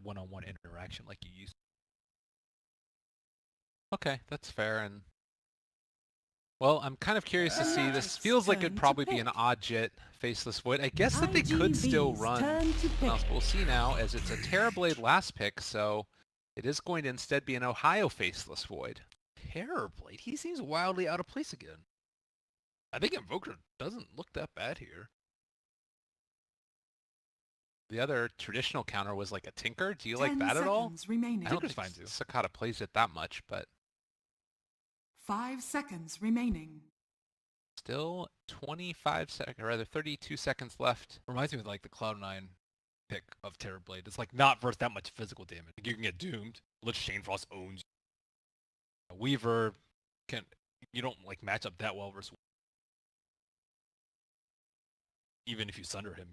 one-on-one interaction like you used. Okay, that's fair. And well, I'm kind of curious to see. This feels like it'd probably be an odd Jit Faceless Void. I guess that they could still run something else, but we'll see now as it's a Terrorblade last pick, so it is going to instead be an Ohio Faceless Void. Terrorblade, he seems wildly out of place again. I think Invoker doesn't look that bad here. The other traditional counter was like a Tinker. Do you like that at all? Remaining. I don't think Sakata plays it that much, but 5 seconds remaining. still 25 seconds, or rather 32 seconds left. Reminds me of like the Cloud9 pick of Terrorblade. It's like not versus that much physical damage. Like, you can get doomed. Lich Shanefrost owns you. Weaver you don't like match up that well versus even if you sunder him.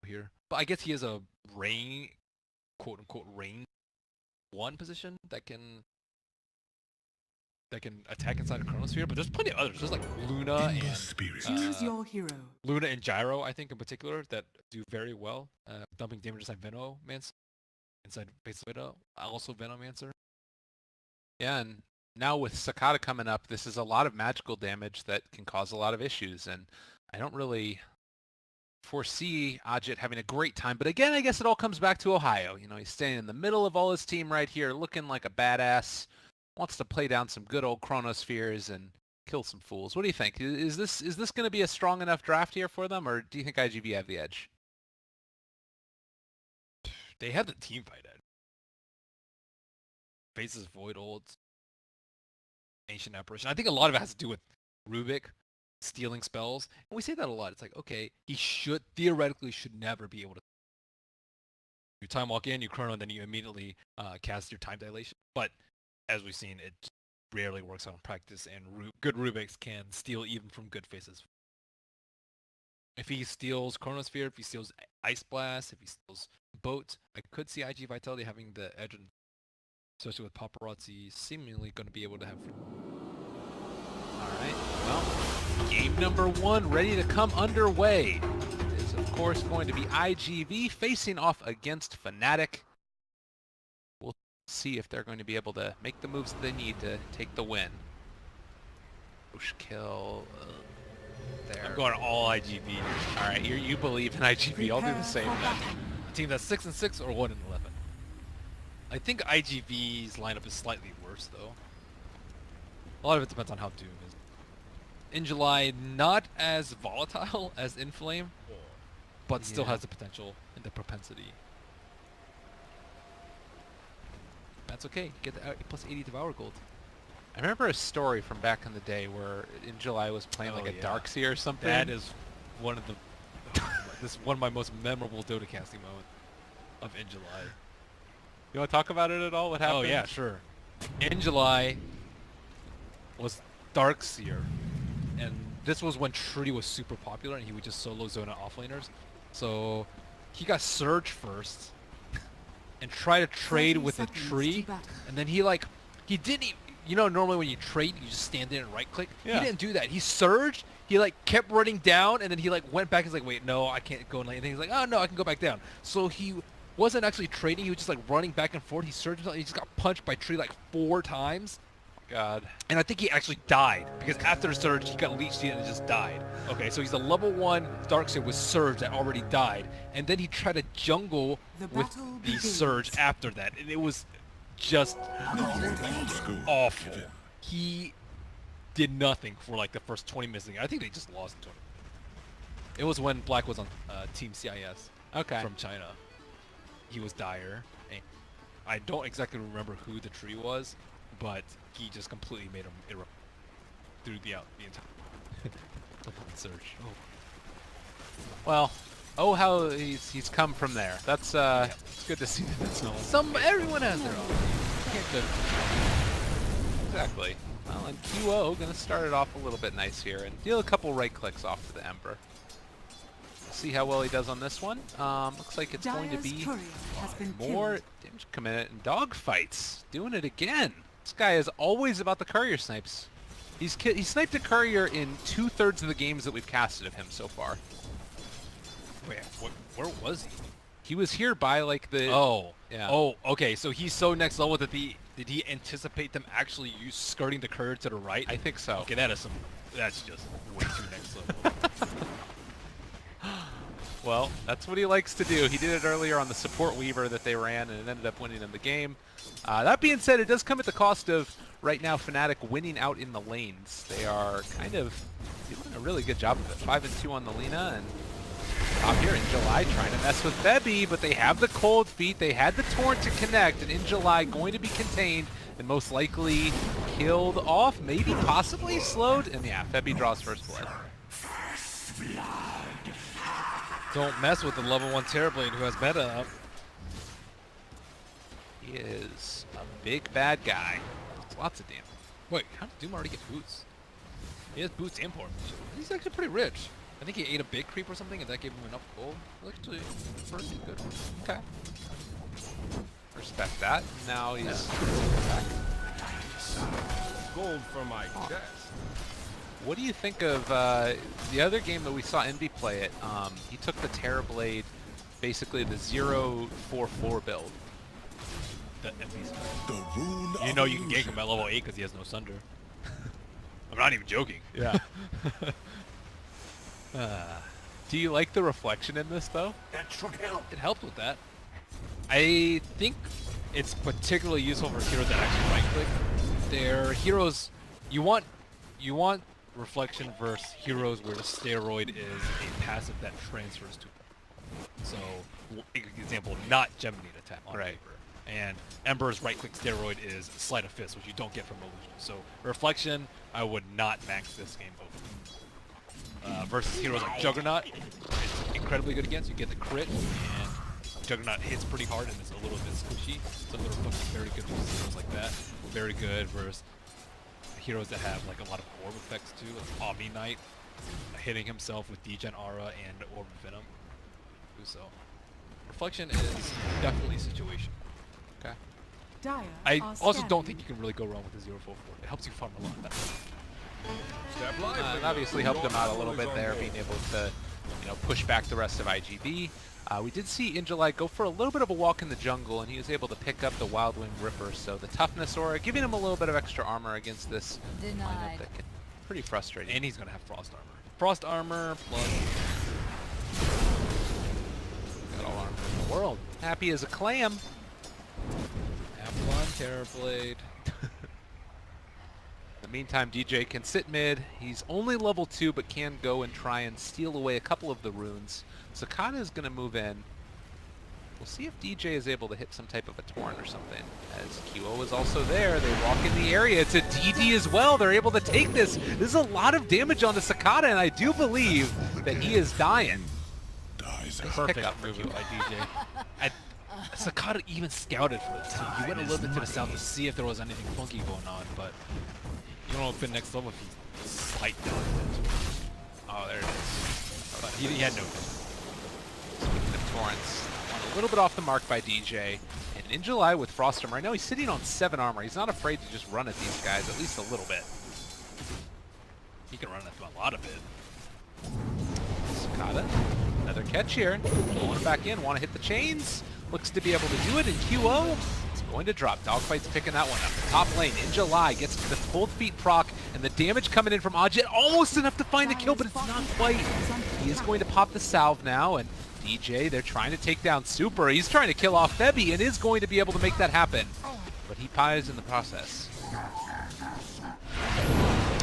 Here, but I guess he has a range, quote unquote range 1 position that can attack inside of Chronosphere. But there's plenty of others. There's like Luna and Choose your hero. Luna and Gyro, I think in particular, that do very well, dumping damage inside Venomancer, inside base Widow, also Venomancer. Yeah, and now with Sakata coming up, this is a lot of magical damage that can cause a lot of issues, and I don't really foresee Ajit having a great time. But again, I guess it all comes back to Ohio. You know, he's standing in the middle of all his team right here, looking like a badass, wants to play down some good old Chronospheres and kill some fools. What do you think? Is this going to be a strong enough draft here for them, or do you think IGV have the edge? They have the team fight edge. Faces Void Olds, Ancient Apparition. I think a lot of it has to do with Rubik stealing spells. And we say that a lot. It's like, okay, he theoretically should never be able to. You time walk in, you chrono, and then you immediately cast your time dilation. But as we've seen, it rarely works out in practice, and good Rubiks can steal even from good faces. If he steals Chronosphere, if he steals Ice Blast, if he steals Boat, I could see IG Vitality having the edge, especially with Paparazzi seemingly going to be able to have. Alright, well, game number 1 ready to come underway. It is, of course, going to be IGV facing off against Fnatic. We'll see if they're going to be able to make the moves that they need to take the win. Push kill. There. I'm going all IGV. Alright, you believe in IGV. I'll do the same then. A team that's 6-6 or 1-11. I think IGV's lineup is slightly worse though. A lot of it depends on how Doom is. In July, not as volatile as Inflame, but still has the potential and the propensity. That's okay. Get the plus 80 Devour Gold. I remember a story from back in the day where in July was playing like a Darkseer or something. That is one of the this is one of my most memorable Dota casting moments of In July. You want to talk about it at all? What happened? Oh yeah, sure. In July was Darkseer, and this was when Tree was super popular, and he would just solo zone out offlaners. So he got Surge first, and try to trade with a Tree, and then he didn't even. You know, normally when you trade, you just stand there and right-click. Yeah. He didn't do that. He surged. He kept running down, and then he went back. He's like, wait, no, I can't go in anything. He's like, oh no, I can go back down. So he wasn't actually trading. He was just running back and forth. He surged himself. He just got punched by Tree 4 times. God. And I think he actually died because after the surge, he got leeched in and just died. Okay, so he's a level 1 Darkseer with surge that already died, and then he tried to jungle with the surge after that, and it was just awful. He did nothing for the first 20 minutes. I think they just lost in total. It was when Black was on Team CIS from China. He was dire. And I don't exactly remember who the Tree was, but he just completely made him erupt through the entire surge. Oh. Well, how he's come from there. That's it's good to see that that's everyone has their own. Can't judge. Exactly. Well, and QO gonna start it off a little bit nice here and deal a couple right clicks off to the Ember. See how well he does on this one. Looks like it's going to be more damage committed and dogfights. Doing it again. This guy is always about the courier snipes. He sniped a courier in 2/3 of the games that we've casted of him so far. Wait, where was he? He was here by like the... Oh. Yeah. Oh, okay. So he's so next level that did he anticipate them actually skirting the curve to the right? I think so. Okay, that's just way too next level. Well, that's what he likes to do. He did it earlier on the support Weaver that they ran, and it ended up winning them the game. That being said, it does come at the cost of, right now, Fnatic winning out in the lanes. They are kind of doing a really good job of it. 5-2 on the Lina, and top here in July trying to mess with Febby, but they have the cold feet. They had the Torrent to connect, and in July going to be contained and most likely killed off, maybe possibly slowed, and yeah, Febby draws first blood. Don't mess with the level 1 Terrorblade who has meta up. He is a big bad guy. It's lots of damage. Wait, how did Doom already get boots? He has boots and port. He's actually pretty rich. I think he ate a big creep or something, and that gave him enough gold. Actually, pretty good. Okay. Respect that. Now he's back. Gold for my chest. What do you think of the other game that we saw Envy play it? He took the Terrorblade, basically the 0-4-4 build. The Envy's. The rune You know you can gank him at level 8 because he has no Sunder. I'm not even joking. Yeah. Do you like the reflection in this, though? That should help. It helped with that. I think it's particularly useful for heroes that actually right-click. They're heroes... You want reflection versus heroes where the steroid is a passive that transfers to them. So, example, not Gemini attack on Right. paper. And Ember's right-click steroid is Sleight of Fist, which you don't get from Illusion. So, reflection, I would not max this game over. Versus heroes like Juggernaut, it's incredibly good against. You get the crit, and Juggernaut hits pretty hard and is a little bit squishy. So the reflection is very good versus heroes like that. Very good versus heroes that have like a lot of orb effects too, like Omni Knight hitting himself with Degen Aura and Orb of Venom. So reflection is definitely situational. Okay. Dire I are also scanning. don't think you can really go wrong with the 044. It helps you farm a lot better. Step live. And obviously helped him out a little bit there, being able to, push back the rest of IGV. We did see July go for a little bit of a walk in the jungle, and he was able to pick up the Wild Wing Ripper, so the toughness aura, giving him a little bit of extra armor against this lineup that can pretty frustrating. And he's gonna have Frost Armor. Frost Armor plus Got all armor in the world. Happy as a clam. Avalon, Terrorblade. In the meantime, DJ can sit mid. He's only level 2, but can go and try and steal away a couple of the runes. Sakata is going to move in. We'll see if DJ is able to hit some type of a Torrent or something. As QO is also there. They walk in the area. It's a DD as well. They're able to take this. This is a lot of damage on the Sakata, and I do believe that he is dying. Dies Nice Perfect pickup for movement QO. by DJ. Sakata even scouted for the team. He went a little bit to the south to see if there was anything funky going on, but you don't know if next level if he's slight down. Oh, there it is. But he had no vision. Speaking of Torrents, a little bit off the mark by DJ. And in July with Frost Armor, I know he's sitting on 7 armor. He's not afraid to just run at these guys, at least a little bit. He can run at them a lot of it. Sakata, another catch here. Going back in, want to hit the chains. Looks to be able to do it, and QO is going to drop. Dogfight's picking that one up. Top lane in July gets the cold feet proc, and the damage coming in from Ajit, almost enough to find the kill, but it's not quite. He is going to pop the salve now, and DJ, they're trying to take down Super. He's trying to kill off Febby and is going to be able to make that happen. But he pies in the process.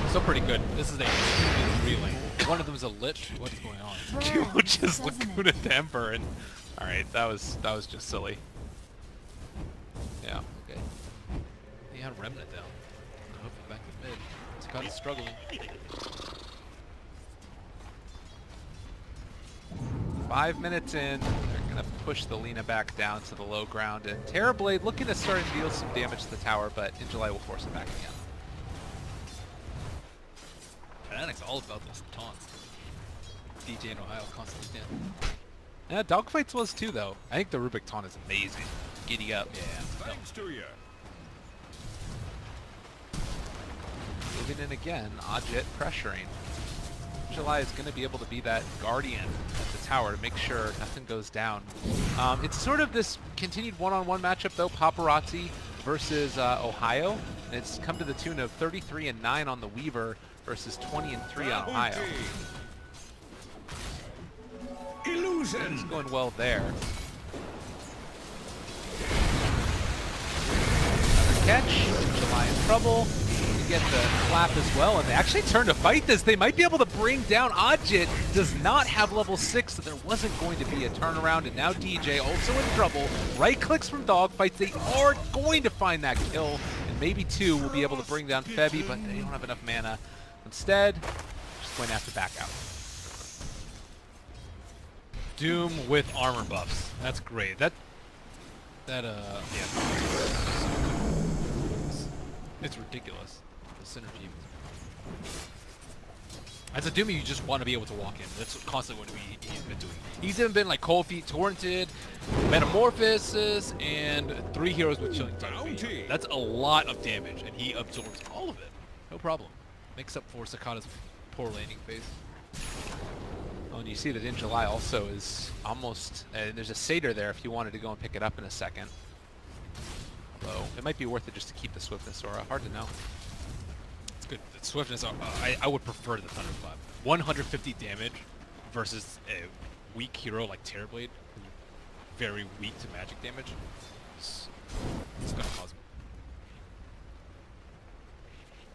Still pretty good. This is a relay. One of them is a lich. What is going on? QO just Lacuna at the Emperor, and alright, that was just silly. Yeah, okay. He had Remnant down. Hopefully back to mid. Sakata's struggling. 5 minutes in, they're going to push the Lina back down to the low ground, and Terrorblade looking to start and deal some damage to the tower, but in July will force it back again. Fnatic's all about those taunts. DJ in Ohio constantly down. Yeah, Dogfights was too, though. I think the Rubik taunt is amazing. Giddy up. Yeah. Thanks to you. moving in again. Ajit pressuring. July is going to be able to be that guardian at the tower to make sure nothing goes down. It's sort of this continued one-on-one matchup though, Paparazzi versus Ohio. And it's come to the tune of 33-9 on the Weaver versus 20-3 on Ohio. Illusion. It's going well there. Another catch. July in trouble. You get the clap as well, and they actually turn to fight this. They might be able to bring down Ajit. Does not have level 6, so there wasn't going to be a turnaround, and now DJ also in trouble. Right clicks from Dogfights. They are going to find that kill, and maybe 2 will be able to bring down Febby, but they don't have enough mana. Instead, just going to have to back out. Doom with armor buffs. That's great. Yeah. It's ridiculous. The synergy. As a Doom, you just want to be able to walk in. That's constantly what he's been doing. He's even been like Cold Feet, Torrented, Metamorphosis, and 3 heroes with Chilling Bounty. That's a lot of damage, and he absorbs all of it. No problem. Makes up for Sakata's poor landing phase. Oh, and you see that in July also is almost, there's a Satyr there if you wanted to go and pick it up in a second. Although, it might be worth it just to keep the Swiftness Aura. Hard to know. It's good. The Swiftness, I would prefer the Thunderclap. 150 damage versus a weak hero like Terrorblade, very weak to magic damage. It's gonna cause me.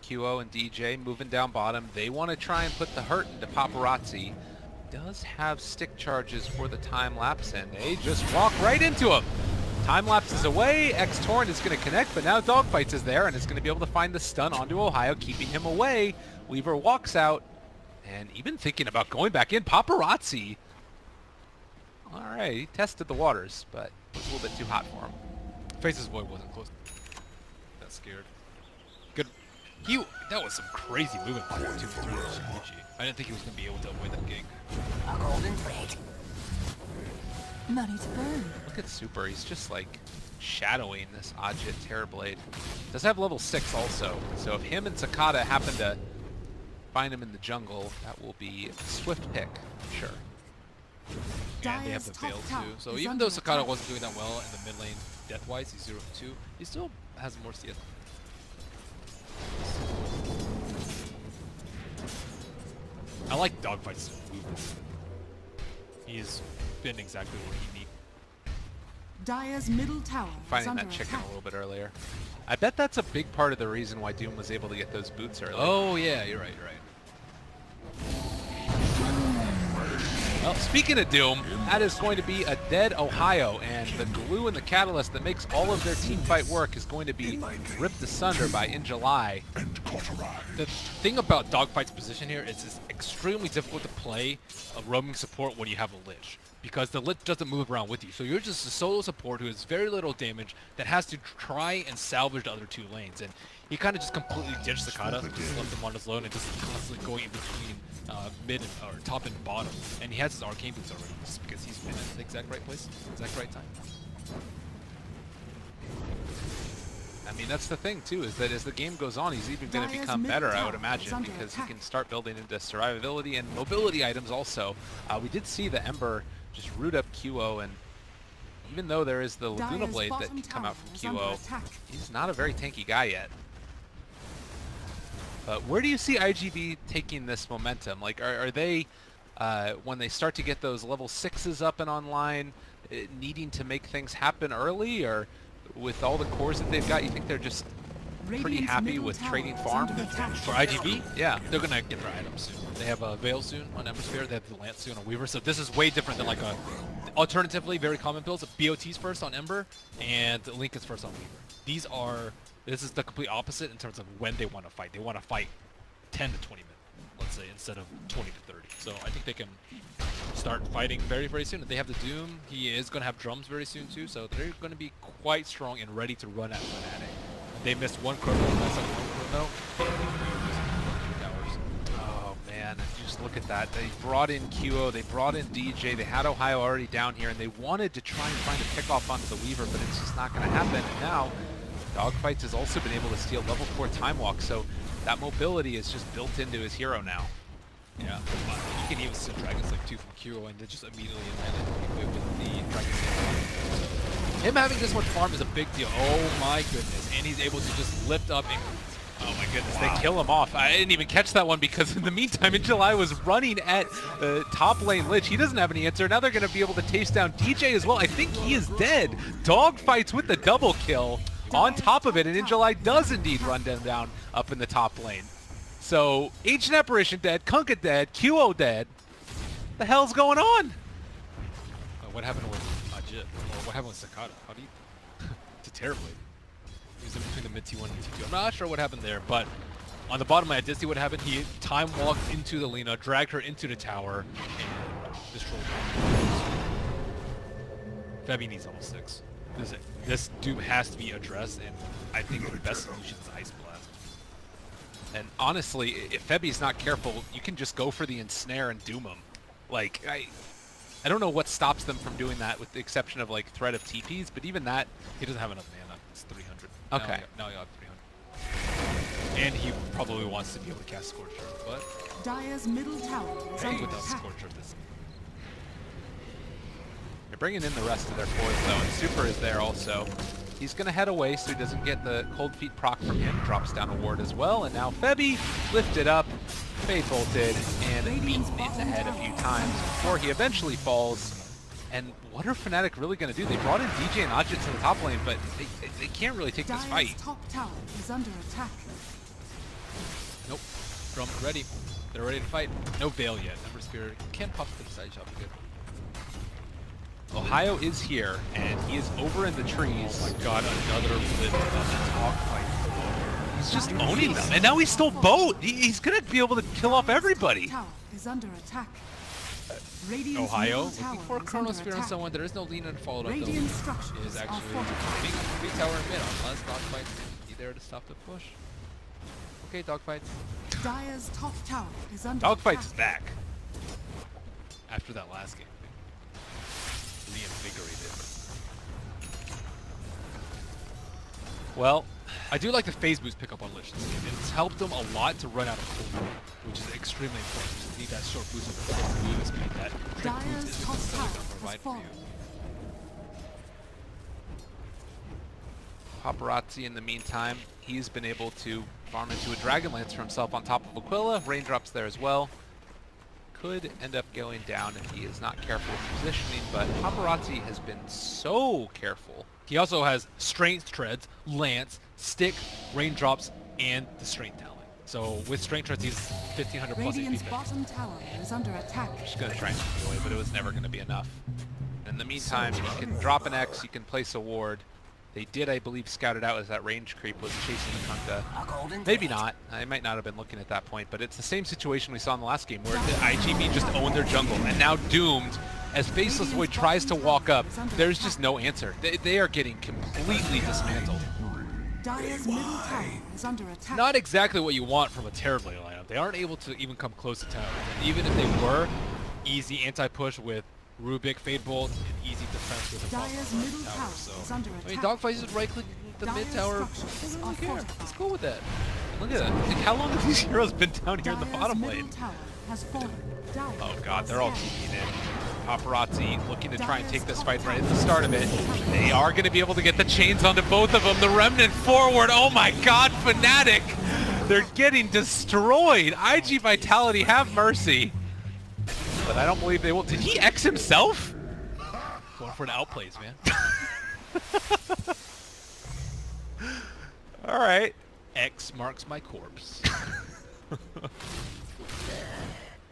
QO and DJ moving down bottom. They want to try and put the hurt into Paparazzi. Does have stick charges for the time lapse, and they just walk right into him. Time lapse is away. X-Torrent is going to connect, but now Dogfights is there and is going to be able to find the stun onto Ohio, keeping him away. Weaver walks out, and even thinking about going back in. Paparazzi. All right, he tested the waters, but it was a little bit too hot for him. Face's Void wasn't close. Got scared. Good. That was some crazy movement by 2 and 3 Shinichi. I didn't think he was going to be able to avoid that gank. A golden thread. Money to burn. Look at Super. He's just like shadowing this Ajit Terrorblade. Does have level 6 also, so if him and Sakata happen to find him in the jungle, that will be a swift pick, I'm sure. And they have the Veil too. So even though Sakata wasn't doing that well in the mid lane death-wise, he's 0-2, he still has more CS. I like Dogfight's movements. He's been exactly where he needs. Dire's middle tower is Finding under that chicken attack. a little bit earlier. I bet that's a big part of the reason why Doom was able to get those boots earlier. Oh yeah, you're right, Well, speaking of Doom, that is going to be a dead Ohio, and the glue and the catalyst that makes all of their team fight work is going to be ripped asunder by In July. The thing about Dogfight's position here is it's extremely difficult to play a roaming support when you have a Lich, because the Lich doesn't move around with you. So you're just a solo support who has very little damage that has to try and salvage the other 2 lanes. And he kind of just completely ditched Sakata, just left him on his own and just constantly going in between mid and, or top and bottom. And he has his arcane boots already, just because he's been at the exact right place, exact right time. I mean, that's the thing, too, is that as the game goes on, he's even going to become better, I would imagine, because he can start building into survivability and mobility items also. We did see the Ember just root up QO, and even though there is the Laguna Blade that can come out from QO, he's not a very tanky guy yet. But where do you see IGB taking this momentum? Like, are they, when they start to get those level 6s up and online, needing to make things happen early, or with all the cores that they've got, you think they're just pretty happy with trading farm? For IGB, Yeah. they're gonna get their items soon. They have a Veil soon on Embersphere, they have the Lance soon on Weaver, so this is way different than like a, alternatively, very common builds, BOT's first on Ember, and Lincoln's first on Weaver. This is the complete opposite in terms of when they want to fight. They want to fight 10 to 20 minutes, let's say, instead of 20 to 30. So I think they can start fighting very, very soon. If they have the Doom, he is going to have drums very soon too, so they're going to be quite strong and ready to run at Fnatic. They missed one chrono, Oh man, if you just look at that. They brought in QO, they brought in DJ, they had Ohio already down here, and they wanted to try and find a pickoff onto the Weaver, but it's just not going to happen. And now, Dogfights has also been able to steal level 4 Time Walk, so That mobility is just built into his hero now. Yeah, you can even see Dragon's like 2 from Kiro and then just immediately land it with the Dragon Slayer. Him having this much farm is a big deal. Oh my goodness. And he's able to just lift up and... Oh my goodness, They kill him off. I didn't even catch that one because in the meantime, in July was running at top lane Lich. He doesn't have any answer. Now they're going to be able to taste down DJ as well. I think he is dead. Dog fights with the double kill on top of it, and in July does indeed run them down up in the top lane. So, Ancient Apparition dead, Kunkka dead, QO dead. The hell's going on? What happened with Ajit? Or what happened with Sakata? How do you... It's a terrible lead. He was in between the mid T1 and T2. I'm not sure what happened there, but on the bottom lane, I did see what happened. He time walked into the Lina, dragged her into the tower, and destroyed her. Febby needs level 6. This Doom has to be addressed, and I think the best solution is Ice Blast. And honestly, if Febby's not careful, you can just go for the ensnare and doom him. Like, I don't know what stops them from doing that with the exception of like threat of TPs, but even that... He doesn't have enough mana. It's 300. Okay. Now you have 300. And he probably wants to be able to cast Scorcher, but... Dire's middle tower is under without attack. Scorcher this... They're bringing in the rest of their cores though, and Super is there also. He's going to head away so he doesn't get the Cold Feet proc from him. Drops down a ward as well, and now Febby lifted up, Fade bolted, and beaten in the head a few times before he eventually falls. And what are Fnatic really going to do? They brought in DJ and Ajit to the top lane, but they can't really take this Dire's fight. top tower is under attack. Nope. Drum ready. They're ready to fight. No Veil yet. Ember Spirit can pop to the side shot good. Ohio is here, and he is over in the trees. Oh my god, another blitz on the dog fight. He's just owning them, and now he stole both. He's going to be able to kill off everybody. Tower is under attack. Radiant's Ohio, middle tower looking for a is Chrono under Spear on attack. someone. There is no lean and followed up though. Radiant structures Is are actually fortified. big tower in mid unless dogfights be there to stop the push. Okay, dogfights. Dire's top tower is under Dogfight's attack. back. After that last game. Reinvigorated. Well, I do like the phase boost pickup on Lich this game. It's helped them a lot to run out of cooldown, which is extremely important. You just need that short boost of the movement speed that Trick Boost Dire's isn't top necessarily tower going to has provide for fallen. you. Paparazzi in the meantime, he's been able to farm into a Dragon Lance for himself on top of Aquila. Raindrops there as well. Could end up going down if he is not careful with positioning, but Paparazzi has been so careful. He also has Strength Treads, Lance, Stick, Raindrops, and the Strength Talent. So with Strength Treads, he's 1500 plus AP. Radiant's bottom tower is under attack. She's going to try and take it away, but it was never going to be enough. In the meantime, you can drop an X, you can place a ward. They did, I believe, scout it out as that range creep was chasing the Kunkka. Maybe not. I might not have been looking at that point, but it's the same situation we saw in the last game where the IGB just owned their jungle, and now Doomed, as Faceless Void tries to walk up, there's just no answer. They are getting completely dismantled. Dire's middle tower is under attack. Not exactly what you want from a Terrorblade lineup. They aren't able to even come close to 10 out of 10. Even if they were, easy anti-push with Rubik, Fade Bolt, and easy defense with a Dire's middle tower so. is under I mean, attack. Dogfight is right-click the mid Dire's tower. structures Doesn't are really care. fortified. Let's go with that. Look at that. Like, how long have these heroes been down here in the Dire's bottom middle lane? tower has fallen. Dire Oh god, they're all is TPing in. Paparazzi looking to try and take this fight right at the start of it. They are going to be able to get the chains onto both of them. The Remnant forward. Oh my god, Fnatic! They're getting destroyed. IG Vitality, have mercy. But I don't believe they will. Did he X himself? Going for an outplays, man. All right. X marks my corpse.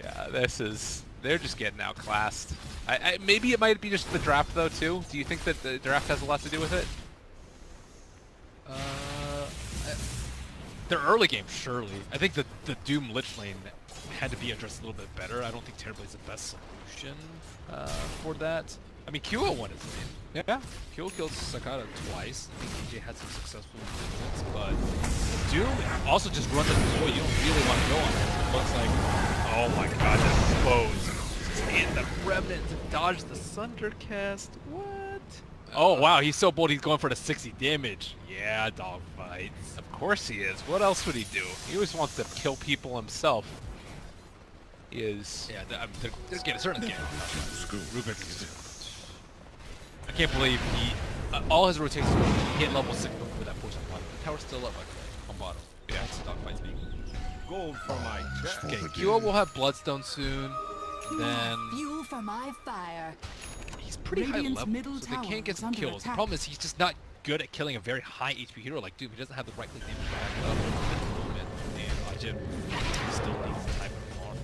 Yeah, this is... They're just getting outclassed. Maybe it might be just the draft, though, too. Do you think that the draft has a lot to do with it? Their early game, surely. I think the Doom Lich lane had to be addressed a little bit better. I don't think Terrorblade's the best solution for that. I mean, QO won his lane. Yeah. QO killed Sakata twice. I think DJ had some successful movements, but Doom also just runs into the wall. You don't really want to go on it. It looks like, oh my god, that expose. And the Remnant to dodge the Sundercast. What? Oh wow, he's so bold. He's going for the 60 damage. Yeah, dog fights. Of course he is. What else would he do? He always wants to kill people himself. He is. Yeah, they're getting certainly getting. Rubik. I can't believe he all his rotations hit level 6 before that push on bottom. The tower's still up on bottom. Yeah, it's dog fights being. Gold for my chest. Okay, Kyo will have Bloodstone soon. Then Fuel for my fire. he's pretty Radiant's high level, middle so they tower can't get is some under kills. The attack. problem is he's just not good at killing a very high HP hero like Doom. He doesn't have the right click damage to back up at the moment. And Ajit still needs the type of farm.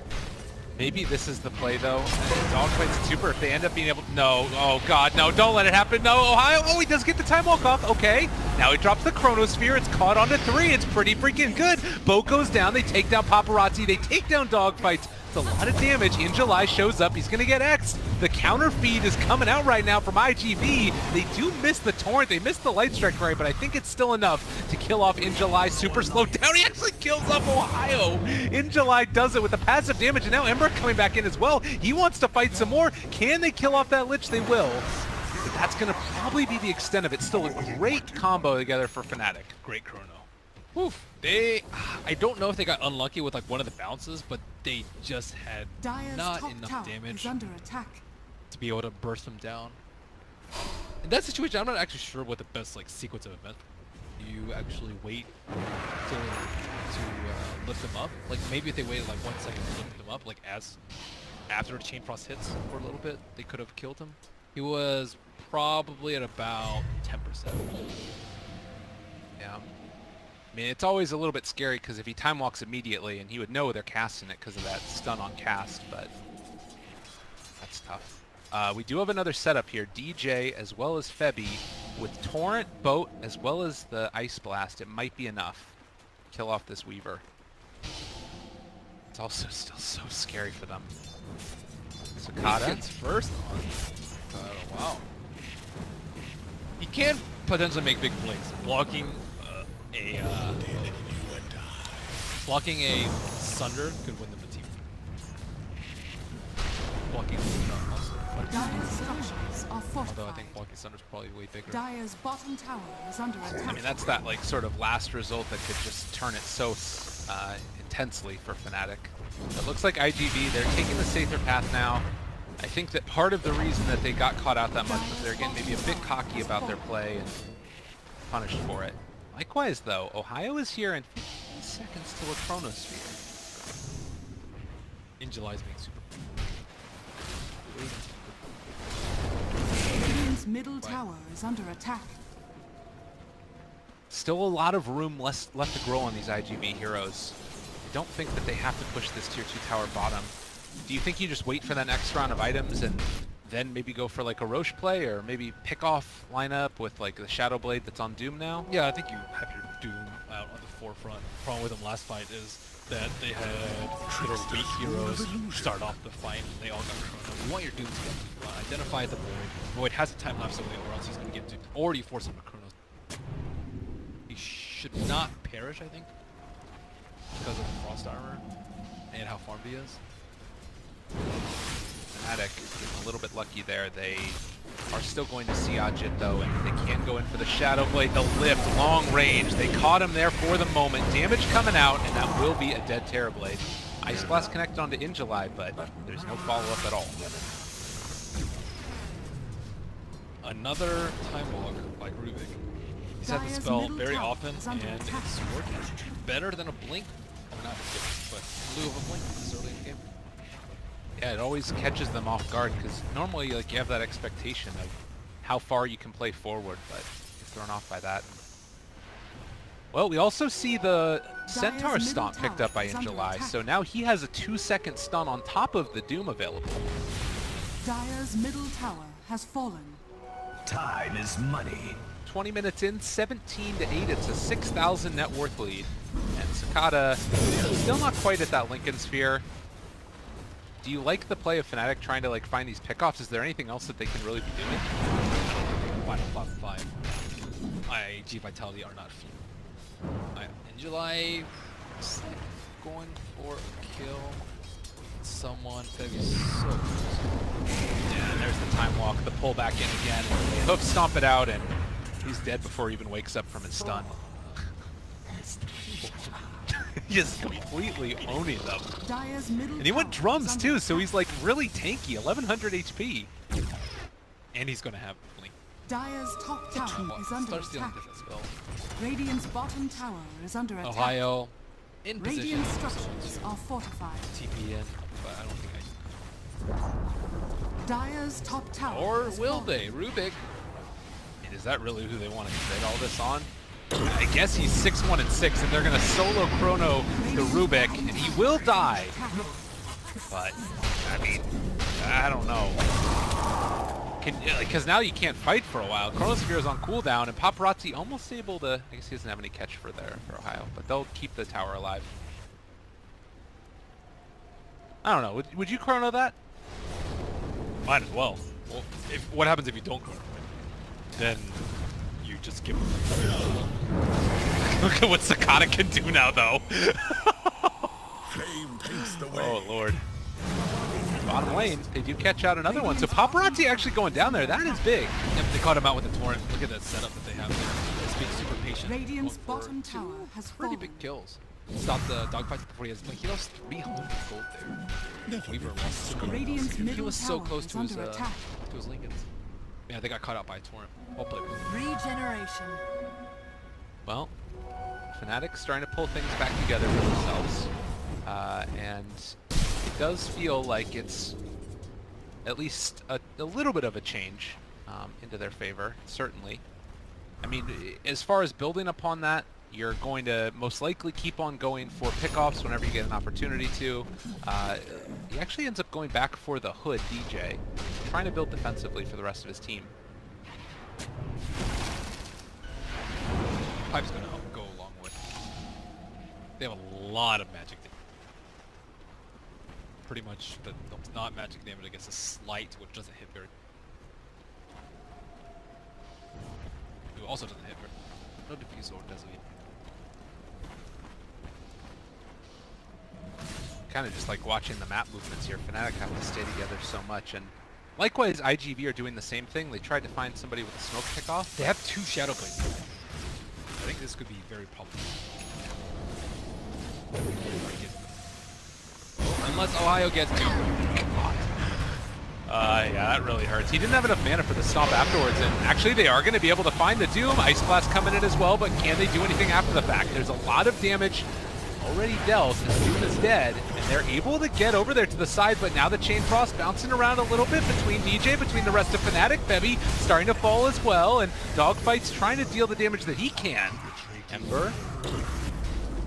Maybe this is the play though. Dogfight's super. If they end up being able to, no, oh god, no, don't let it happen. No, Ohio. Oh, he does get the time walk off. Okay, now he drops the Chronosphere. It's caught onto 3. It's pretty freaking good. Boat goes down. They take down Paparazzi. They take down Dogfights. It's a lot of damage. In July shows up. He's gonna get X. The counter feed is coming out right now from IGV. They do miss the torrent. They missed the light strike right, but I think it's still enough to kill off In July. Super slow down. He actually kills off Ohio. In July does it with the passive damage, and now Ember coming back in as well. He wants to fight some more. Can they kill off that Lich? They will. But that's gonna probably be the extent of it. Still a great combo together for Fnatic. Great chrono. Woof. I don't know if they got unlucky with like one of the bounces, but they just had Dire's not top enough tower damage is under attack. to be able to burst them down. In that situation, I'm not actually sure what the best like sequence of events. Do you actually wait to lift them up? Like maybe if they waited like 1 second to lift them up, like as after Chain Frost hits for a little bit, they could have killed him. He was probably at about 10%. Yeah. I mean, it's always a little bit scary because if he time walks immediately, and he would know they're casting it because of that stun on cast, but that's tough. We do have another setup here. DJ as well as Febby with Torrent, Boat, as well as the Ice Blast. It might be enough to kill off this Weaver. It's also still so scary for them. Cicada. Gets first on. Wow. He can potentially make big plays. Blocking a Sunder could win them the team. Blocking also. Dire's structures are fortified. Although I think blocking Sunder's probably way bigger. Dire's bottom tower is under attack. I mean, that's that like sort of last result that could just turn it so intensely for Fnatic. It looks like IGV, they're taking the safer path now. I think that part of the reason that they got caught out that much was they're getting maybe a bit cocky about their play and punished for it. Likewise, though, Ohio is here in 15 seconds till a Chronosphere. In July's being super. Radiant's middle tower is under attack. Still a lot of room left to grow on these IGV heroes. I don't think that they have to push this tier 2 tower bottom. Do you think you just wait for that next round of items and then maybe go for like a Roche play, or maybe pick off lineup with like the Shadow Blade that's on Doom now? Yeah, I think you have your Doom out on the forefront. Problem with them last fight is that they had their weak heroes start off the fight and they all got chrono. You want your Doom to get to identify the Void. Void has a time lapse away or else he's going to get to, or you force him to chrono. He should not perish, I think, because of the Frost Armor and how farmed he is. Fnatic getting a little bit lucky there. They are still going to see Ajit though, and they can go in for the Shadow Blade, the lift, long range. They caught him there for the moment. Damage coming out, and that will be a dead Terrorblade. Ice Blast connected onto In July, but there's no follow-up at all. Another Time Walk like Rubik. He's had the Dire's spell middle very tower often, is under and attack. it's working better than a Blink. Or not, but in lieu of a Blink this early in the game. Yeah, it always catches them off guard, because normally like you have that expectation of how far you can play forward, but you're thrown off by that. Well, we also see the Centaur middle Stomp picked up by tower is In under July, attack. so now he has a 2-second stun on top of the Doom available. Dire's middle tower has fallen. Time is money. 20 minutes in, 17 to 8. It's a 6,000 net worth lead. And Cicada still not quite at that Lincoln Sphere. Do you like the play of Fnatic trying to like find these pickoffs? Is there anything else that they can really be doing? Final top 5. IG Vitality are not few. In July, looks like going for a kill. Someone, Febby's so close. Yeah, and there's the time walk. the pull back in again, and they hoof stomp it out, and he's dead before he even wakes up from his stun. Just completely owning them. Dire's middle And he went tower drums is under too, so attack. he's like really tanky, 1100 HP. And he's gonna have blink. Dire's top tower is under Start stealing attack. this as well. Radiant's bottom tower is under attack. Ohio in position. Radiant structures are fortified. TP in, but I don't think Dire's top tower Or is will fallen. they? Rubik. And is that really who they want to commit all this on? I guess he's 6-1 and 6, and they're gonna solo chrono the Rubik, and he will die. But I mean, I don't know. Because now you can't fight for a while. Chronosphere is on cooldown, and Paparazzi almost able to. I guess he doesn't have any catch for Ohio, but they'll keep the tower alive. I don't know. Would you chrono that? might as well. Well, what happens if you don't chrono it? Then you just give him. Look at what Sakata can do now, though. Fame paints the way. Oh Lord. Bottom lane, they do catch out another one. So Paparazzi actually going down there. That is big. Yep, they caught him out with the torrent. Look at that setup that they have there. It's being super patient. Radiant's Going for bottom two tower has pretty fallen. big kills. Stop the dogfights before he has. Like, he lost 300 gold there. Weaver lost so much. Radiant's He middle was so tower close is to his under attack. Lincolns. Yeah, they got caught out by a torrent. Well played. Regeneration. Well, Fnatic starting to pull things back together for themselves. And it does feel like it's at least a little bit of a change into their favor, certainly. I mean, as far as building upon that, you're going to most likely keep on going for pickoffs whenever you get an opportunity to. He actually ends up going back for the Hood DJ, trying to build defensively for the rest of his team. Pipe's gonna help go a long way. They have a lot of magic damage. Pretty much the not magic damage against a slight, which doesn't hit very. It also doesn't hit very. No diffusor doesn't hit. Kind of just like watching the map movements here. Fnatic have to stay together so much, and likewise IGV are doing the same thing. They tried to find somebody with a smoke pickoff. They have 2 Shadow Blades. I think this could be very problematic. Unless Ohio gets 2. Yeah, that really hurts. He didn't have enough mana for the stomp afterwards, and actually they are going to be able to find the Doom. Ice Blast coming in as well, but can they do anything after the fact? There's a lot of damage already dealt as Doom is dead, and they're able to get over there to the side, but now the Chain Frost bouncing around a little bit between DJ, between the rest of Fnatic. Bebby starting to fall as well, and Dogfight's trying to deal the damage that he can. Ember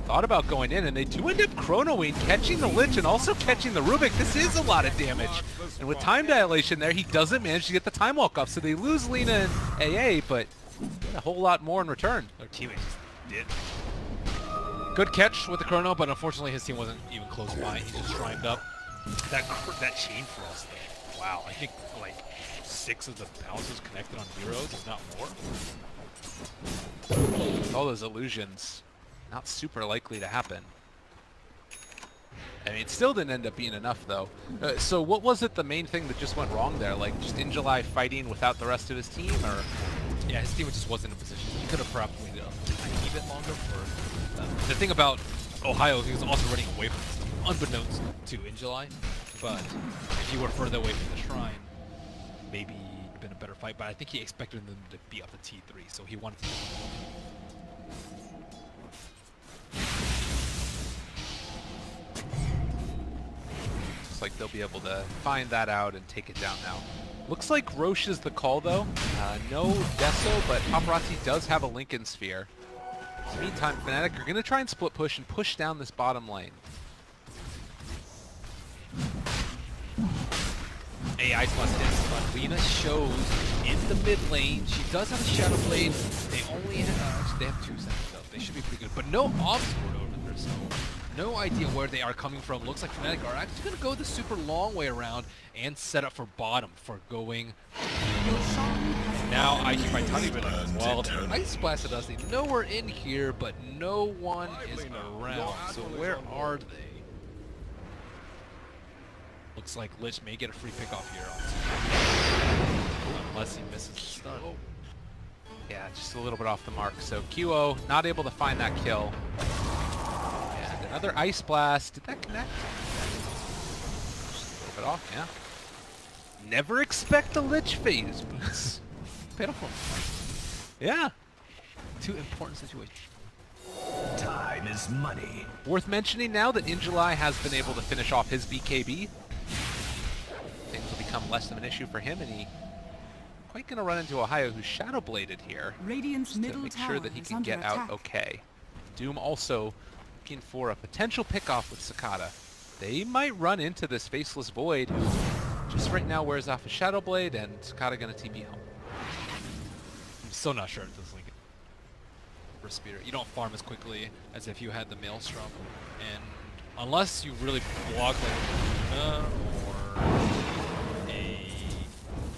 thought about going in, and they do end up chronoing, catching the Lich and also catching the Rubik. This is a lot of damage. And with time dilation there, he doesn't manage to get the time walk off, so they lose Lina and AA, but get a whole lot more in return. Their teammates just did. Good catch with the chrono, but unfortunately his team wasn't even close by. He just shrined up. That Chain Frost though. Wow, I think like 6 of the bounces connected on heroes, if not more. With all those illusions, not super likely to happen. I mean, it still didn't end up being enough, though. So what was it, the main thing that just went wrong there? Like, just In July fighting without the rest of his team, or? Yeah, his team just wasn't in a position. He could have perhaps waited a tiny bit longer for... the thing about Ohio, he was also running away from his team, unbeknownst to In July. But if he were further away from the shrine, maybe it would have been a better fight. But I think he expected them to be up to T3, so he wanted to... Looks like they'll be able to find that out and take it down now. Looks like Roche is the call, though. No Deso, but Paparazzi does have a Lincoln Sphere. In the meantime, Fnatic are going to try and split push and push down this bottom lane. AI plus hits, but Lina shows in the mid lane. She does have a Shadow Blade. They only have, they have 2 seconds though. They should be pretty good, but no obstacle over there, so no idea where they are coming from. Looks like Fnatic are actually going to go the super long way around and set up for bottom for going. And now IQ Vitality will like, well, Ice Blast does they nowhere in here, but no one is around. So where are they? Looks like Lich may get a free pick off here. just a little bit off the mark. So QO not able to find that kill. And another Ice Blast. Did that connect? Just a little bit off, yeah. Never expect a Lich phase, but it's pitiful. Yeah. Two important situations. Time is money. Worth mentioning now that In July has been able to finish off his BKB. Things will become less of an issue for him, and he quite going to run into Ohio, who's Shadow Bladed here, Radiant's just to middle make tower sure that he is can under get attack. out okay. Doom also looking for a potential pickoff with Cicada. They might run into this Faceless Void, who just right now wears off a Shadow Blade, and Cicada going to TP home. I'm still not sure if this Lincoln Speeder. You don't farm as quickly as if you had the Maelstrom, and unless you really block like a Luna or a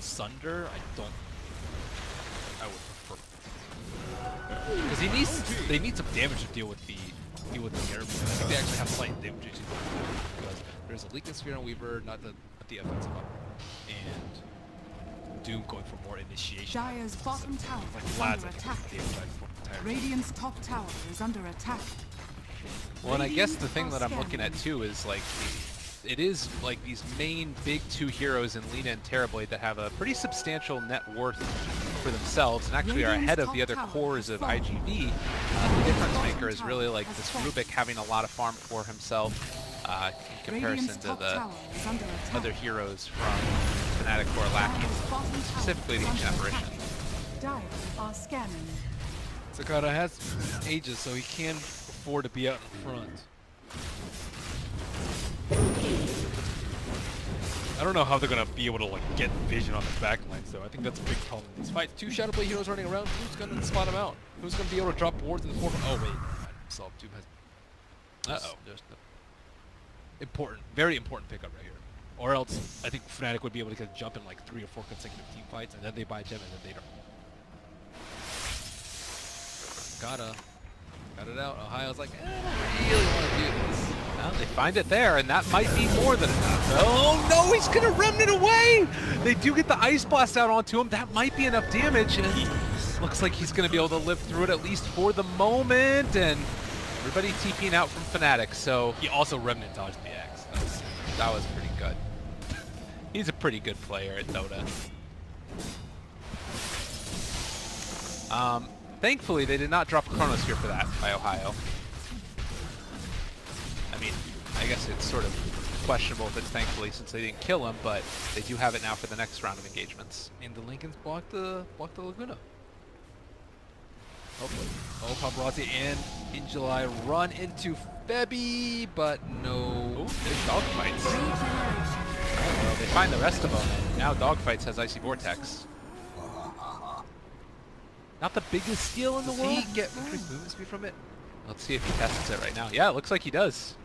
Sunder, I would prefer, because they need some damage to deal with the air. I think they actually have slight damage issues because there's a Lincoln Spear on Weaver, not the offensive up, and Doom going for more initiation. Dire's bottom tower Like is lads, under I attack. think it's damage for the entire game. Radiant's top tower is under attack. Well, and I guess Radiant the thing are that I'm looking at scanning. too is like, it is like these main big two heroes in Lina and Terrorblade that have a pretty substantial net worth for themselves and actually are ahead of the other cores of IGV. The difference maker is really like this Rubik having a lot of farm for himself in comparison Radiant's to top the tower is under attack. other heroes from Fnatic who are lacking, Dire's bottom tower specifically is the under Ancient attack. Apparition. Dire are scanning. Cicada has ages, so he can afford to be out in front. I don't know how they're gonna be able to like get vision on the backline, so I think that's a big problem in these fights. Two Shadowblade heroes running around. Who's gonna spot him out? Who's gonna be able to drop wards in the forefront? Oh wait, himself. Doom has. There's no important, very important pickup right here. Or else, I think Fnatic would be able to get a jump in like 3 or 4 consecutive team fights, and then they buy gem, and then they don't. Got it out. Ohio's like, I don't really want to do this. Well, they find it there, and that might be more than enough. Oh no, he's gonna run it away! They do get the Ice Blast out onto him. That might be enough damage, and looks like he's gonna be able to live through it at least for the moment, and everybody TPing out from Fnatic, so He also Remnant dodged the axe. that was pretty good. He's a pretty good player at Dota. Thankfully, they did not drop Chronosphere for that by Ohio. I mean, I guess it's sort of questionable if it's thankfully since they didn't kill him, but they do have it now for the next round of engagements. And the Lincolns blocked the Laguna. Hopefully. Oh, Paparazzi and In July run into Febby, but no. Oh, there's Dogfights. Well, they find the rest of them, and now Dogfights has Icy Vortex. Not the biggest steal in the Does world. he get increased movement speed from it? Let's see if he tests it right now. Yeah, it looks like he does.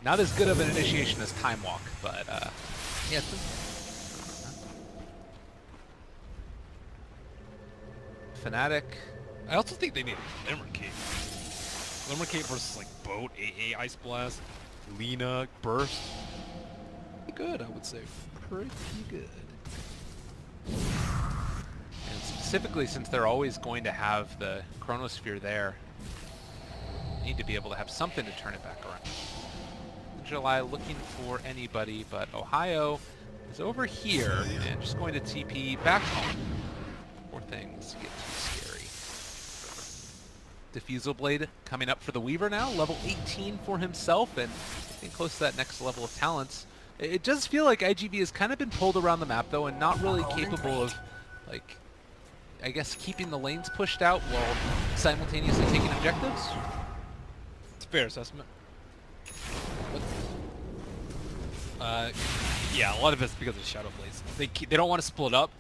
Not as good of an initiation as Time Walk, but Yeah. Fnatic. I also think they need Glimmer Cape. Glimmer Cape versus like Boat, AA Ice Blast, Lina, Burst. Pretty good, I would say. Pretty good. And specifically, since they're always going to have the Chronosphere there, need to be able to have something to turn it back around. July looking for anybody, but Ohio is over here and just going to TP back home before things get too scary. Diffusal Blade coming up for the Weaver now, level 18 for himself, and getting close to that next level of talents. It does feel like IGV has kind of been pulled around the map though, and not really capable of, like, I guess keeping the lanes pushed out while simultaneously taking objectives. It's a fair assessment. Yeah, a lot of it's because of Shadow Blades. They don't want to split up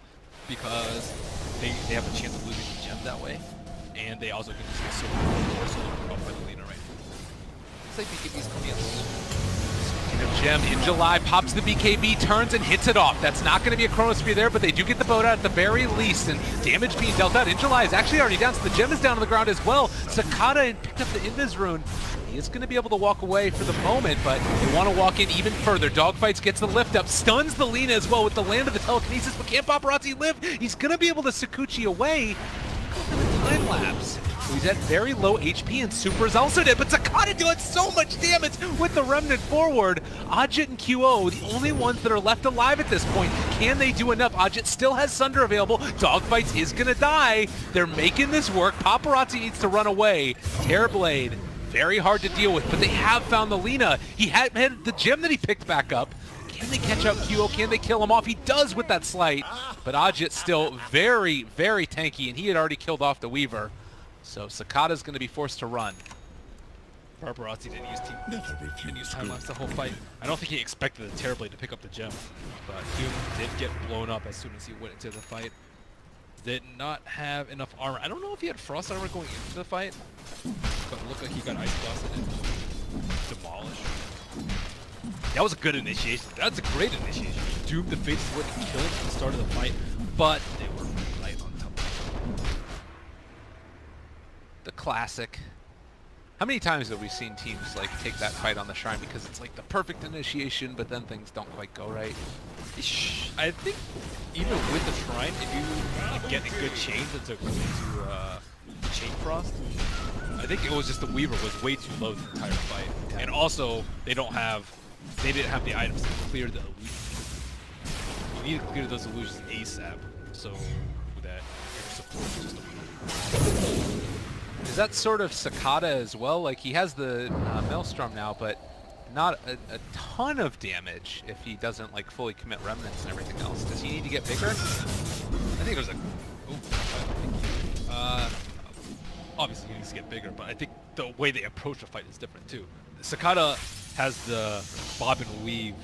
because they have a chance of losing the gem that way, and they also can just get so more solo up by the Lina right now. Looks like BKB's coming in. Speaking of gem, in July pops the BKB, turns and hits it off. That's not going to be a Chronosphere there, but they do get the boat out at the very least, and damage being dealt out. In July is actually already down, so the gem is down on the ground as well. Sakata picked up the Invis rune. He is going to be able to walk away for the moment, but they want to walk in even further. Dogfights gets the lift up, stuns the Lina as well with the land of the telekinesis, but can't Paparazzi live? He's going to be able to Sakuchi away. Go for the time lapse. So he's at very low HP, and Super is also dead, but Sakata doing so much damage with the Remnant forward. Ajit and QO, the only ones that are left alive at this point. Can they do enough? Ajit still has Sunder available. Dogfights is going to die. They're making this work. Paparazzi needs to run away. Terrorblade, very hard to deal with, but they have found the Lina. He had the gem that he picked back up. Can they catch out QO? Can they kill him off? He does with that slight, but Ajit's still very, very tanky, and he had already killed off the Weaver. So Sakata's going to be forced to run. Paparazzi didn't use time lapse the whole fight. I don't think he expected the Terrorblade to pick up the gem, but Doom did get blown up as soon as he went into the fight. Did not have enough armor. I don't know if he had frost armor going into the fight, but it looked like he got ice blasted and demolished. That was a good initiation. That's a great initiation. Doom the Fates went and killed him at the start of the fight, but they were right on top of it. The classic. How many times have we seen teams like take that fight on the Shrine because it's like the perfect initiation, but then things don't quite go right? I think even with the Shrine, if you like, get a good chain into Chain Frost, I think it was just the Weaver was way too low the entire fight. And also, they didn't have the items to clear the illusions. You need to clear those illusions ASAP, so that your support is just a Weaver. Is that sort of Sakata as well? Like, he has the Maelstrom now, but not a ton of damage if he doesn't like fully commit remnants and everything else. Does he need to get bigger? I think there's a... obviously he needs to get bigger, but I think the way they approach the fight is different too. Sakata has the bob and weave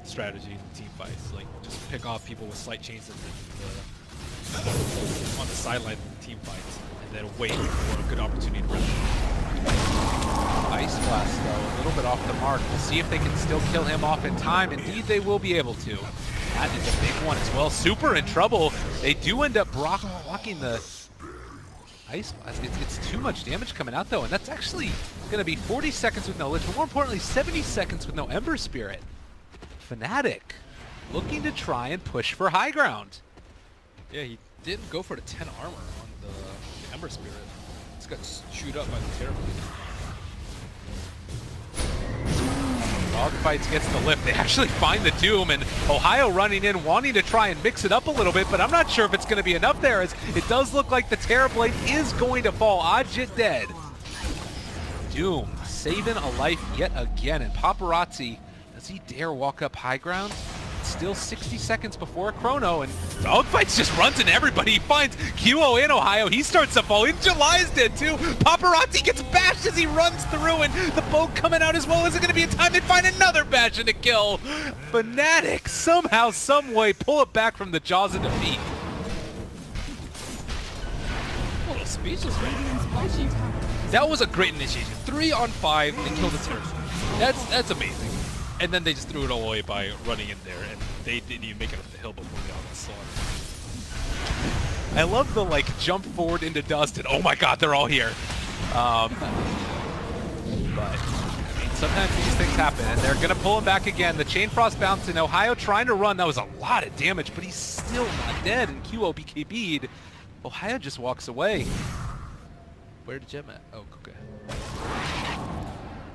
strategy in team fights, like just pick off people with slight chains on the sideline in the team fights, and then wait for a good opportunity to run. Ice Blast, though, a little bit off the mark. We'll see if they can still kill him off in time. Indeed, they will be able to. That is a big one as well. Super in trouble. They do end up blocking the Ice Blast. It's too much damage coming out, though, and that's actually going to be 40 seconds with no Lich, but more importantly, 70 seconds with no Ember Spirit. Fnatic looking to try and push for high ground. Yeah, he didn't go for the 10 armor on the Ember Spirit. It's got chewed up by the Terrorblade. Dogfights gets the lift. They actually find the Doom, and Ohio running in, wanting to try and mix it up a little bit, but I'm not sure if it's going to be enough there, as it does look like the Terrorblade is going to fall. Ajit dead. Doom saving a life yet again, and Paparazzi, does he dare walk up high ground? Still 60 seconds before a chrono, and Dogfights just runs into everybody. He finds QO in Ohio. He starts to fall. In July is dead too. Paparazzi gets bashed as he runs through, and the boat coming out as well. Is it going to be a time they find another bastion to kill? Fnatic somehow, some way pull it back from the jaws of defeat. A little speechless right now. That was a great initiation. 3 on 5, they killed the Terrorblade. That's amazing. And then they just threw it all away by running in there, and they didn't even make it up the hill before they all got slaughtered. I love the like jump forward into dust and oh my god, they're all here. But I mean, sometimes these things happen, and they're gonna pull him back again. The Chain Frost bounce in. Ohio trying to run. That was a lot of damage, but he's still not dead. And QO BKB'd. Ohio just walks away. Where did Gem at? Oh, okay.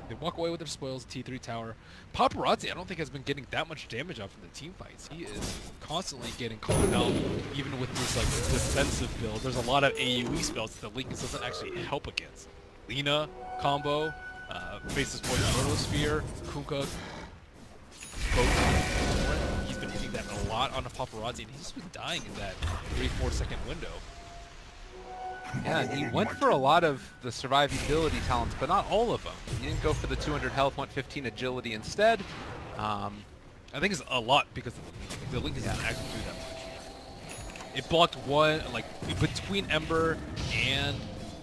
They walk away with their spoils, T3 tower. Paparazzi, I don't think has been getting that much damage off from the team fights. He is constantly getting called out, even with this like defensive build. There's a lot of AoE spells that the Lincoln doesn't actually help against. Lina combo, faces Void Chronosphere, Kunkka, both. He's been hitting that a lot on the Paparazzi, and he's been dying in that 3-4 second window. Yeah, he went for a lot of the survivability talents, but not all of them. He didn't go for the 200 health, went 15 agility instead. I think it's a lot because the Lincoln doesn't actually do that much. It blocked one, like, between Ember and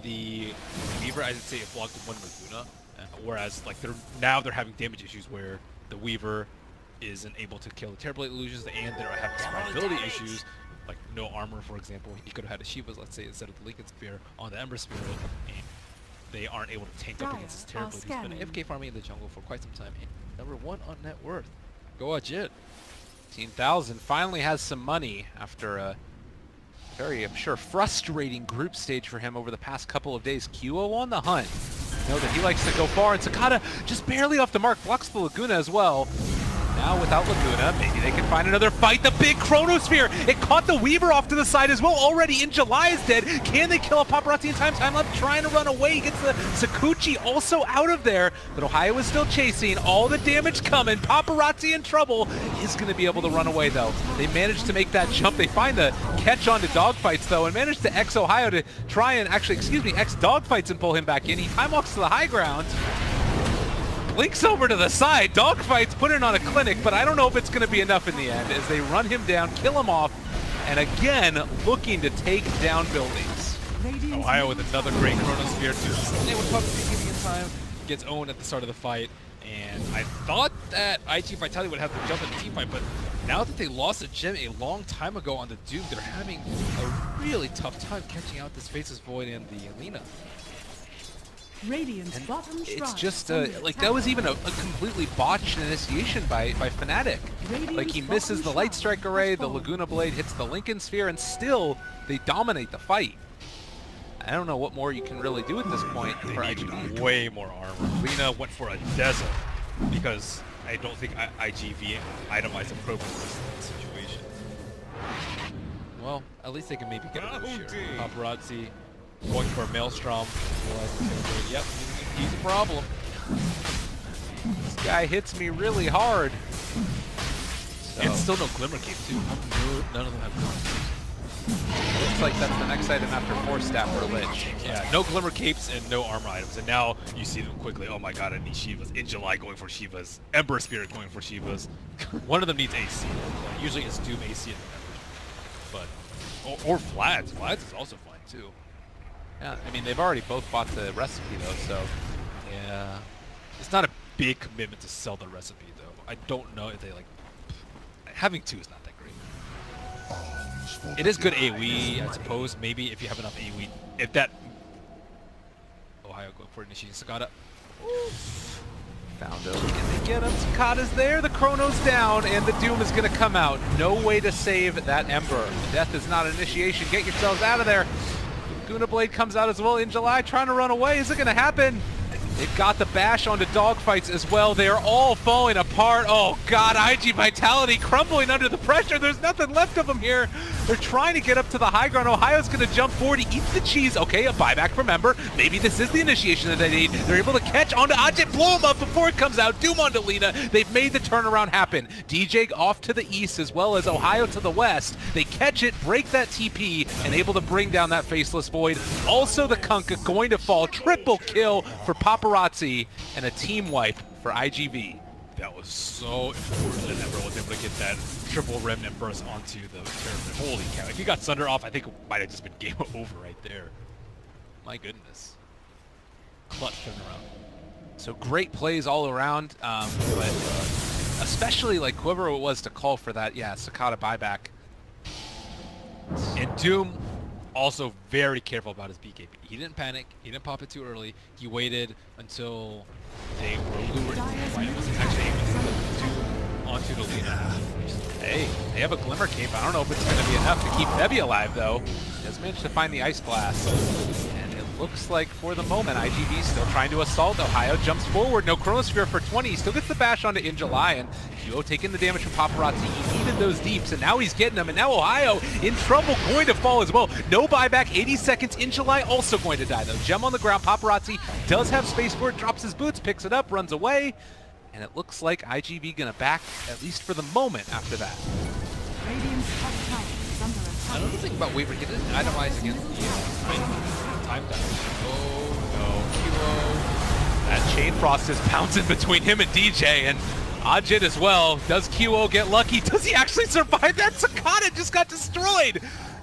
the Weaver, I'd say it blocked one Laguna. Whereas, like, they're having damage issues where the Weaver isn't able to kill the Terrorblade illusions, and they're having survivability issues, like no armor, for example. He could have had a Shiva's, let's say, instead of the Lincoln Spear on the Ember Spirit, and they aren't able to tank up against this Terrorblade. He's been AFK farming in the jungle for quite some time. And number 1 on net worth. Go Ajit. 15,000 finally has some money after a very, I'm sure, frustrating group stage for him over the past couple of days. QO on the hunt. Know that he likes to go far, and Sakata just barely off the mark, blocks the Laguna as well. Now without Laguna, maybe they can find another fight. The big Chronosphere, it caught the Weaver off to the side as well. Already in July is dead. Can they kill a Paparazzi in time? Time left, trying to run away. He gets the Sakuchi also out of there, but Ohio is still chasing. All the damage coming. Paparazzi in trouble. Is going to be able to run away though. They managed to make that jump. They find the catch onto Dogfights though, and managed to X Ohio to try and actually, X Dogfights and pull him back in. He time walks to the high ground. Blinks over to the side. Dogfights putting on a clinic, but I don't know if it's going to be enough in the end as they run him down, kill him off, and again looking to take down buildings. Ohio with another great Chronosphere to stay with Puppet in time. Gets owned at the start of the fight, and I thought that IG Vitality would have to jump in the team fight, but now that they lost a gem a long time ago on the Doom, they're having a really tough time catching out this Faceless Void and the Alina. Radiant's bottom It's shrine just under like attack. that was even a completely botched initiation by Fnatic. Like he misses the Light Strike Array, the Laguna Blade hits the Lincoln Sphere, and still they dominate the fight. I don't know what more you can really do at this point for IGV. Way more armor. Lina went for a Desert because I don't think IGV itemized appropriately in this situation. Well, at least they can maybe get a boost here. Paparazzi going for a Maelstrom. Yep, he's a problem. This guy hits me really hard. So. And still no Glimmer Cape too. None of them have Glimmer Capes. Looks like that's the next item after Force Staff for Lich. Yeah, no Glimmer Capes and no armor items. And now you see them quickly. Oh my god, I need Shivas. In July going for Shivas. Ember Spirit going for Shivas. One of them needs AC. Usually it's Doom AC and Ember. But, or Vlads. Vlads is also fine too. Yeah, I mean, they've already both bought the recipe, though, so... Yeah. It's not a big commitment to sell the recipe, though. I don't know if they, like... Having 2 is not that great. It is good AoE, I suppose, maybe, if you have enough AoE. If that... Ohio going for initiating Sakata. Found him. Can they get him? Sakata's there, the Chrono's down, and the Doom is going to come out. No way to save that Ember. Death is not an initiation. Get yourselves out of there. Laguna Blade comes out as well in July, trying to run away. Is it going to happen? They've got the bash onto Dogfights as well. They are all falling apart. Oh god, IG Vitality crumbling under the pressure. There's nothing left of them here. They're trying to get up to the high ground. Ohio's going to jump forward. He eats the cheese. Okay, a buyback from Ember. Maybe this is the initiation that they need. They're able to catch onto Ajit, blow him up before it comes out. Doom onto Lina. They've made the turnaround happen. DJ off to the east as well as Ohio to the west. They catch it, break that TP, and able to bring down that Faceless Void. Also the Kunkka going to fall. Triple kill for Paparazzi and a team wipe for IGV. That was so important that Ember was able to get that triple Remnant burst onto the Terror. Holy cow. If he got Sunder off, I think it might have just been game over right there. My goodness. Clutch turnaround. So great plays all around, but especially like whoever it was to call for that, yeah, Sakata buyback. And Doom also very careful about his BKB. He didn't panic. He didn't pop it too early. He waited until they were lured into the fight. It wasn't actually able to onto the Lina. Hey, they have a Glimmer Cape. I don't know if it's going to be enough to keep Debbie alive, though. He has managed to find the Ice Blast. And it looks like, for the moment, IGV still trying to assault. Ohio jumps forward. No Chronosphere for 20. He still gets the bash onto In July. And Duo taking the damage from Paparazzi. He needed those deeps, and now he's getting them. And now Ohio in trouble, going to fall as well. No buyback. 80 seconds. In July also going to die, though. Gem on the ground. Paparazzi does have space for it. Drops his boots, picks it up, runs away. And it looks like IGV gonna back, at least for the moment, after that. Radiant's top tower is under attack. Another thing about Weaver, he didn't itemize against the time down. Oh no, That Chain Frost is bouncing between him and DJ, and Ajit as well. Does QO get lucky? Does he actually survive that? Sakata just got destroyed!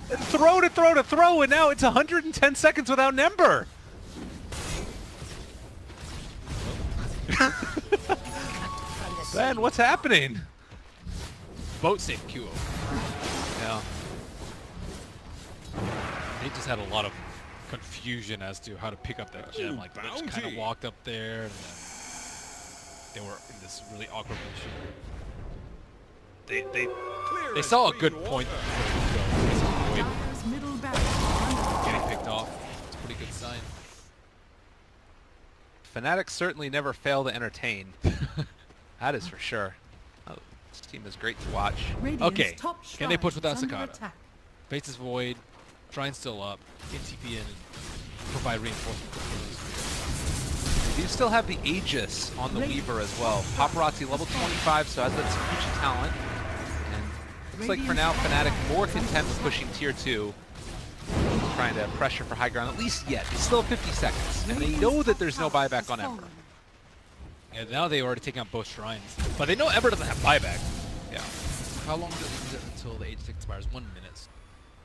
Throw to throw to throw, and now it's 110 seconds without an Ember. Ben, what's happening? Boat safe QO. Yeah. They just had a lot of confusion as to how to pick up that gem. Like, they just kind of walked up there, and then they were in this really awkward position. They saw a good point. Dire's middle barracks Getting picked off. It's a pretty good sign. Fnatic certainly never fail to entertain. That is for sure. Oh, this team is great to watch. Radiant's Okay, top can they push shrine without is under Sakata? attack. Faces Void, Shrine's still up, get TP in and provide reinforcement for They do still have the Aegis on the Weaver as well. Paparazzi level 25, so has that future talent. And looks like for now, Fnatic more content with pushing tier 2. Trying to pressure for high ground, at least yet. It's still 50 seconds, and they know that there's no buyback on Ember. And now they've already taken out both shrines. But they know Ember doesn't have buyback. Yeah. How long is it until the Aegis expires? 1 minute.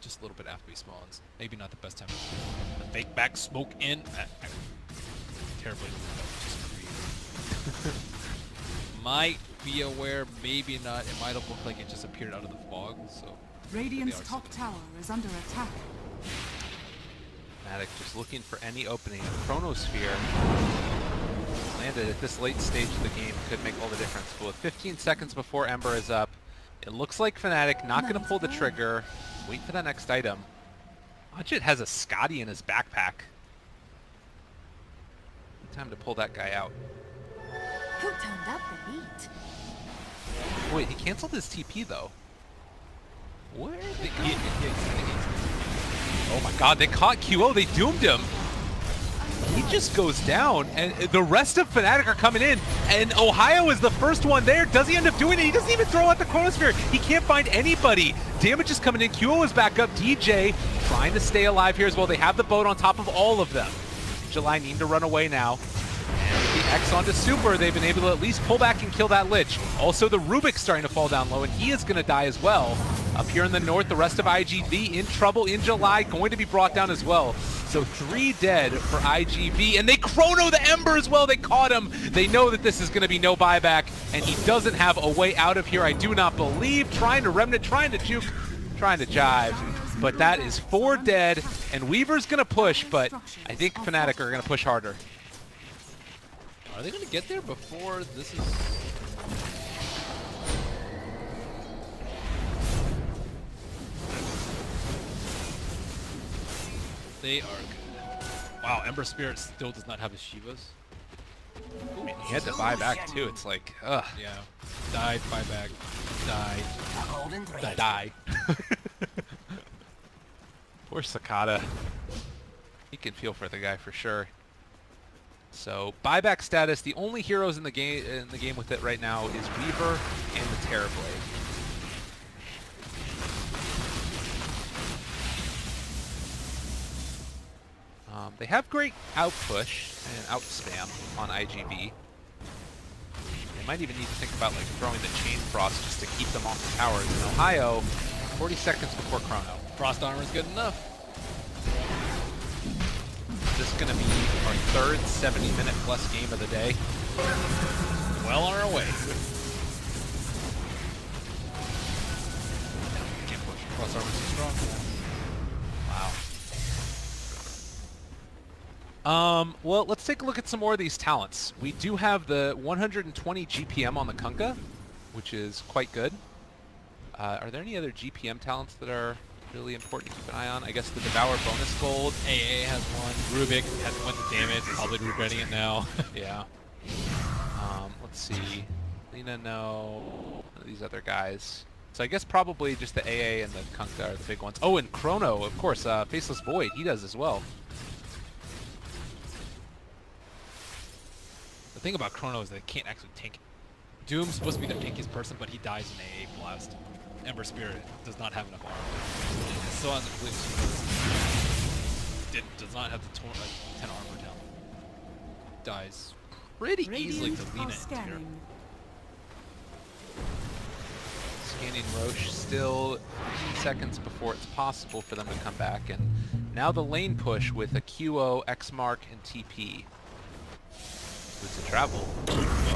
Just a little bit after he spawns. Maybe not the best time. The fake back smoke in. Terribly. Might be aware, maybe not. It might have looked like it just appeared out of the fog. So Radiant's top tower is under attack. Fnatic just looking for any opening. Chronosphere landed at this late stage of the game could make all the difference. But with 15 seconds before Ember is up, it looks like Fnatic not going to pull the trigger. Wait for that next item. Ajit has a Scotty in his backpack. Time to pull that guy out. Who turned up the heat? Wait, he canceled his TP though. Where? Oh my god, they caught QO, they doomed him. He just goes down, and the rest of Fnatic are coming in, and Ohio is the first one there. Does he end up doing it? He doesn't even throw out the Chronosphere. He can't find anybody. Damage is coming in. QO is back up. DJ trying to stay alive here as well. They have the boat on top of all of them. July need to run away now. And with the X onto Super, they've been able to at least pull back and kill that Lich. Also, the Rubik's starting to fall down low, and he is going to die as well. Up here in the north, the rest of IGV in trouble in July, going to be brought down as well. So 3 dead for IGV, and they chrono the Ember as well. They caught him. They know that this is going to be no buyback, and he doesn't have a way out of here, I do not believe. Trying to Remnant, trying to juke, trying to jive. But that is 4 dead, and Weaver's going to push, but I think Fnatic are going to push harder. Are they going to get there before this is... They are good. Wow, Ember Spirit still does not have his Shivas. I mean, he had to buy back too. It's like, ugh. Yeah. Died, buy back. Died. Die. Poor Sakata. He can feel for the guy for sure. So buyback status. The only heroes in the game with it right now is Weaver and the Terrorblade. They have great outpush and outspam on IGV. They might even need to think about like throwing the Chain Frost just to keep them off the towers. In Ohio, 40 seconds before Chrono. Frost Armor is good enough. This is going to be our third 70-minute plus game of the day. Well on our way. Can't push. Frost Armor is too strong. Wow. Well, let's take a look at some more of these talents. We do have the 120 GPM on the Kunkka, which is quite good. Are there any other GPM talents that are really important to keep an eye on? I guess the Devour bonus gold. AA has one. Rubik has went to damage. Probably regretting it now. Yeah. Let's see. Lena, no. None of these other guys. So I guess probably just the AA and the Kunkka are the big ones. Oh, and Chrono, of course. Faceless Void, he does as well. The thing about Chrono is that it can't actually tank it. Doom's supposed to be the tankiest person, but he dies in AA blast. Ember Spirit does not have enough armor. It still has a complete does not have the 10 armor down. Dies pretty easily to Lena into here. Scanning Roche, still 15 seconds before it's possible for them to come back. And now the lane push with a QO, X-Mark, and TP. With the travel.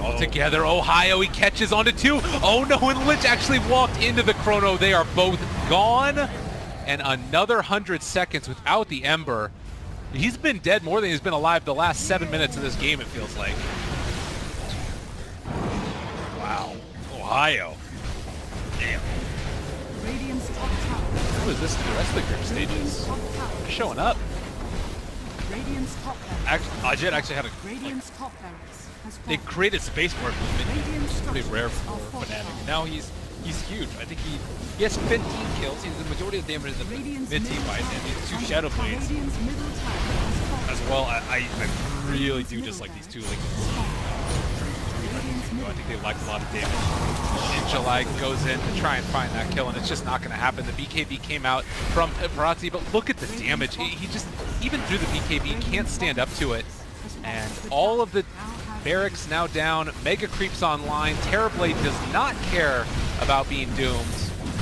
all together. Ohio, he catches onto 2. Oh no, and Lich actually walked into the chrono. They are both gone. And another 100 seconds without the Ember. He's been dead more than he's been alive the last 7 minutes of this game, it feels like. Wow. Ohio. Damn. Radiant's top tower. Who is this in the rest of the group stages? Top tower. They're showing up. Radiant's top barracks. Ajit actually had a... Radiant's top barracks has They fallen. created space for him in the mid-game, which is pretty rare for Radiant's Fnatic. And now he's huge. I think he has 15 kills. He's the majority of the damage in the mid-team fight, and these 2 Shadow Blades Radiant's middle tower has fallen. as well. I really do dislike these 2 Lincolns. I think they lack a lot of damage. In July goes in to try and find that kill, and it's just not going to happen. The BKB came out from Parazzi, but look at the damage. He just, even through the BKB, can't stand up to it. And all of the barracks now down. Mega creeps online. Terrorblade does not care about being doomed.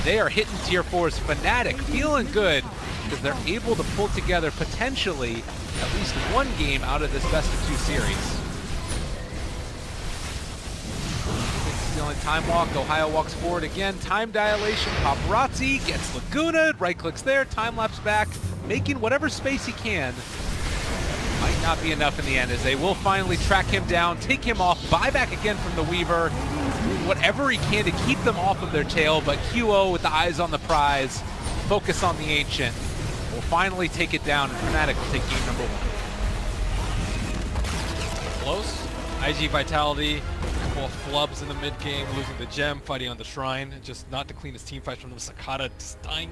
They are hitting tier 4s. Fnatic feeling good because they're able to pull together potentially at least one game out of this best of 2 series. Stealing time walk. Ohio walks forward again. Time dilation. Paparazzi gets Laguna. Right clicks there. Time lapse back. Making whatever space he can. Might not be enough in the end as they will finally track him down, take him off, buy back again from the Weaver. Do whatever he can to keep them off of their tail, but QO with the eyes on the prize, focus on the Ancient. Will finally take it down, and Fnatic will take game number 1. Close. IG Vitality, a couple of flubs in the mid game, losing the gem, fighting on the shrine, just not to clean his team fight from them. Sakata just dying